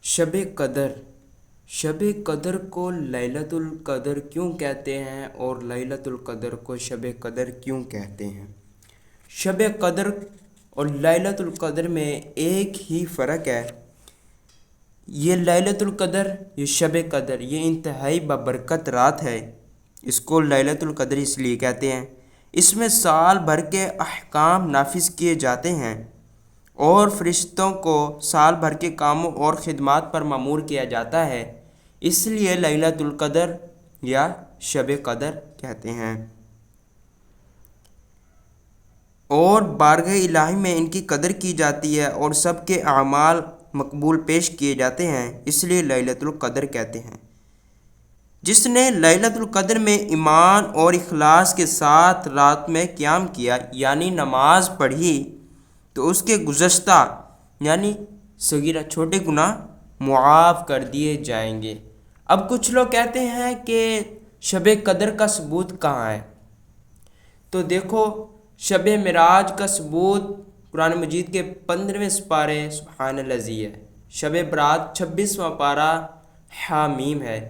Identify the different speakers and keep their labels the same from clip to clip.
Speaker 1: شب قدر شب قدر کو لیلۃ القدر کیوں کہتے ہیں اور لیلۃ القدر کو شب قدر کیوں کہتے ہیں؟ شب قدر اور لیلۃ القدر میں ایک ہی فرق ہے۔ یہ لیلۃ القدر، یہ شب قدر، یہ انتہائی بابرکت رات ہے۔ اس کو لیلۃ القدر اس لیے کہتے ہیں، اس میں سال بھر کے احکام نافذ کیے جاتے ہیں اور فرشتوں کو سال بھر کے کاموں اور خدمات پر مامور کیا جاتا ہے، اس لیے لیلۃ القدر یا شب قدر کہتے ہیں۔ اور بارگاہ الہی میں ان کی قدر کی جاتی ہے اور سب کے اعمال مقبول پیش کیے جاتے ہیں، اس لیے لیلۃ القدر کہتے ہیں۔ جس نے لیلۃ القدر میں ایمان اور اخلاص کے ساتھ رات میں قیام کیا یعنی نماز پڑھی تو اس کے گزشتہ یعنی صغیرہ چھوٹے گناہ معاف کر دیے جائیں گے۔ اب کچھ لوگ کہتے ہیں کہ شب قدر کا ثبوت کہاں ہے؟ تو دیکھو، شب معراج کا ثبوت قرآن مجید کے 15ویں سپارے سبحان الذی ہے۔ شب برات 26واں پارہ حامیم ہے۔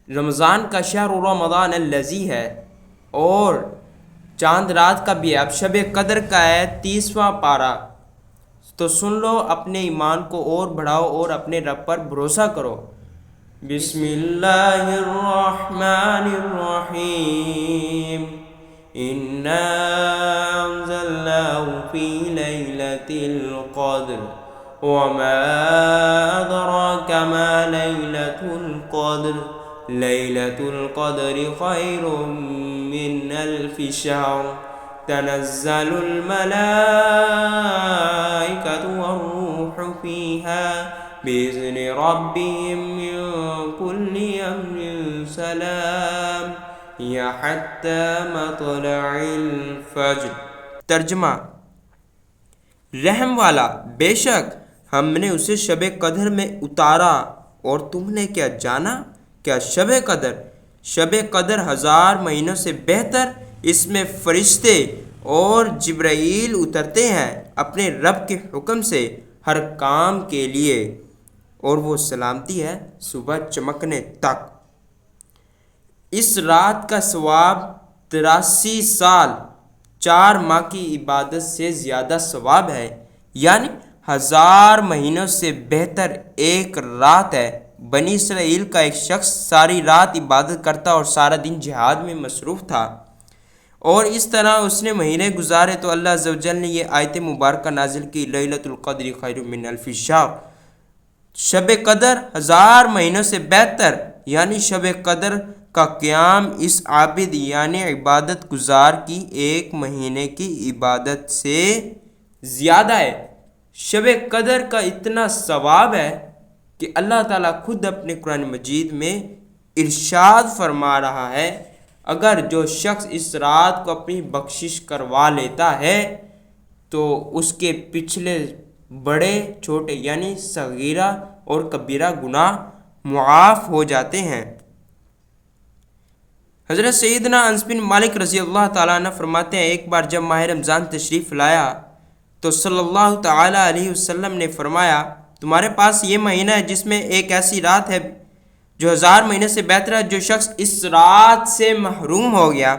Speaker 1: رمضان کا شہر رمضان الذی ہے اور چاند رات کا بھی ہے۔ اب شب قدر کا ہے 30واں پارہ۔ تو سن لو، اپنے ایمان کو اور بڑھاؤ اور اپنے رب پر بھروسہ کرو۔ بسم اللہ الرحمن الرحیم، انا انزلناہ فی لیلۃ القدر وما ادراک ما لیلۃ القدر لیلۃ القدر خیر من الف شہر تنزل الملائکۃ والروح فیہا بإذن ربهم من كل أمر سلام یا حتی مطلع الفجر۔ ترجمہ: رحم والا، بے شک ہم نے اسے شب قدر میں اتارا اور تم نے کیا جانا؟ کیا شب قدر 1000 مہینوں سے بہتر؟ اس میں فرشتے اور جبرائیل اترتے ہیں اپنے رب کے حکم سے ہر کام کے لیے، اور وہ سلامتی ہے صبح چمکنے تک۔ اس رات کا ثواب 83 سال 4 ماہ کی عبادت سے زیادہ ثواب ہے، یعنی 1000 مہینوں سے بہتر ایک رات ہے۔ بنی اسرائیل کا ایک شخص ساری رات عبادت کرتا اور سارا دن جہاد میں مصروف تھا، اور اس طرح اس نے مہینے گزارے تو اللہ عز و جل نے یہ آیت مبارکہ نازل کی، لیلۃ القدر خیر من الف شہر۔ شب قدر 1000 مہینوں سے بہتر، یعنی شب قدر کا قیام اس عابد یعنی عبادت گزار کی 1 مہینے کی عبادت سے زیادہ ہے۔ شب قدر کا اتنا ثواب ہے کہ اللہ تعالیٰ خود اپنے قرآن مجید میں ارشاد فرما رہا ہے، اگر جو شخص اس رات کو اپنی بخشش کروا لیتا ہے تو اس کے پچھلے بڑے چھوٹے یعنی صغیرہ اور کبیرہ گناہ معاف ہو جاتے ہیں۔ حضرت سیدنا انس بن مالک رضی اللہ تعالیٰ عنہ فرماتے ہیں، ایک بار جب ماہ رمضان تشریف لایا تو صلی اللہ تعالیٰ علیہ وسلم نے فرمایا، تمہارے پاس یہ مہینہ ہے جس میں ایک ایسی رات ہے جو 1000 مہینے سے بہتر ہے۔ جو شخص اس رات سے محروم ہو گیا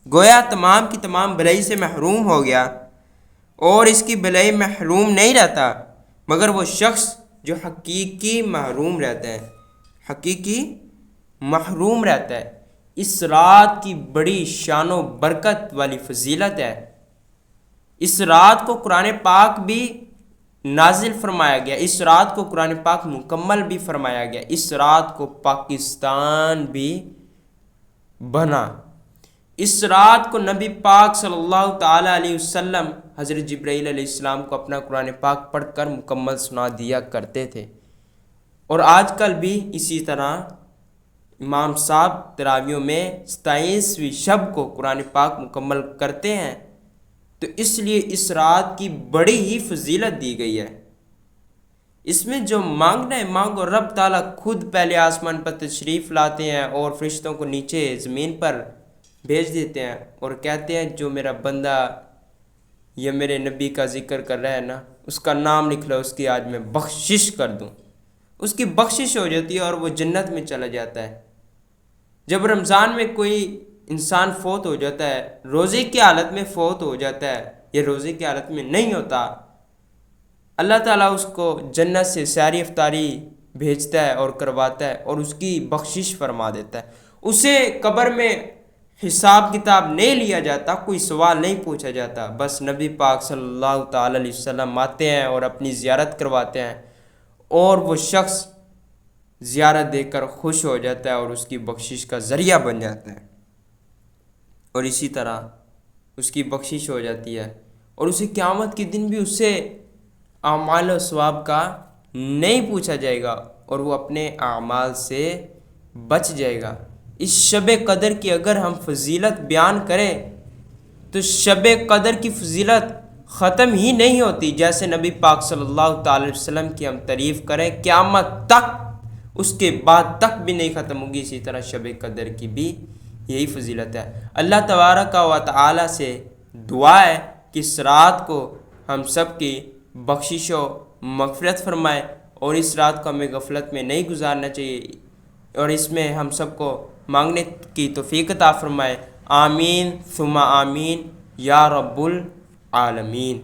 Speaker 1: گویا تمام کی تمام بھلائی سے محروم ہو گیا، اور اس کی بھلائی محروم نہیں رہتا مگر وہ شخص جو حقیقی محروم رہتا ہے۔ اس رات کی بڑی شان و برکت والی فضیلت ہے۔ اس رات کو قرآن پاک بھی نازل فرمایا گیا، اس رات کو قرآن پاک مکمل بھی فرمایا گیا، اس رات کو پاکستان بھی بنا۔ اس رات کو نبی پاک صلی اللہ تعالیٰ علیہ وسلم حضرت جبرائیل علیہ السلام کو اپنا قرآن پاک پڑھ کر مکمل سنا دیا کرتے تھے، اور آج کل بھی اسی طرح امام صاحب تراویحوں میں 27ویں شب کو قرآن پاک مکمل کرتے ہیں، تو اس لیے اس رات کی بڑی ہی فضیلت دی گئی ہے۔ اس میں جو مانگنا ہے مانگو، رب تعالیٰ خود پہلے آسمان پر تشریف لاتے ہیں اور فرشتوں کو نیچے زمین پر بھیج دیتے ہیں اور کہتے ہیں جو میرا بندہ یہ میرے نبی کا ذکر کر رہا ہے نا، اس کا نام لکھ لو، اس کی آج میں بخشش کر دوں، اس کی بخشش ہو جاتی ہے اور وہ جنت میں چلا جاتا ہے۔ جب رمضان میں کوئی انسان فوت ہو جاتا ہے، روزے کی حالت میں فوت ہو جاتا ہے یا روزے کی حالت میں نہیں ہوتا، اللہ تعالیٰ اس کو جنت سے سحری افطاری بھیجتا ہے اور کرواتا ہے اور اس کی بخشش فرما دیتا ہے۔ اسے قبر میں حساب کتاب نہیں لیا جاتا، کوئی سوال نہیں پوچھا جاتا، بس نبی پاک صلی اللہ تعالیٰ علیہ وسلم آتے ہیں اور اپنی زیارت کرواتے ہیں اور وہ شخص زیارت دیکھ کر خوش ہو جاتا ہے اور اس کی بخشش کا ذریعہ بن جاتا ہے، اور اسی طرح اس کی بخشش ہو جاتی ہے اور اسے قیامت کے دن بھی اس سے اعمال و ثواب کا نہیں پوچھا جائے گا اور وہ اپنے اعمال سے بچ جائے گا۔ اس شب قدر کی اگر ہم فضیلت بیان کریں تو شب قدر کی فضیلت ختم ہی نہیں ہوتی، جیسے نبی پاک صلی اللہ تعالی علیہ وسلم کی ہم تعریف کریں قیامت تک، اس کے بعد تک بھی نہیں ختم ہوگی۔ اسی طرح شب قدر کی بھی یہی فضیلت ہے۔ اللہ تبارک و تعالی سے دعا ہے کہ اس رات کو ہم سب کی بخشش و مغفرت فرمائے اور اس رات کو ہمیں غفلت میں نہیں گزارنا چاہیے اور اس میں ہم سب کو مانگنے کی توفیق عطا فرمائے۔ آمین ثم آمین یا رب العالمین۔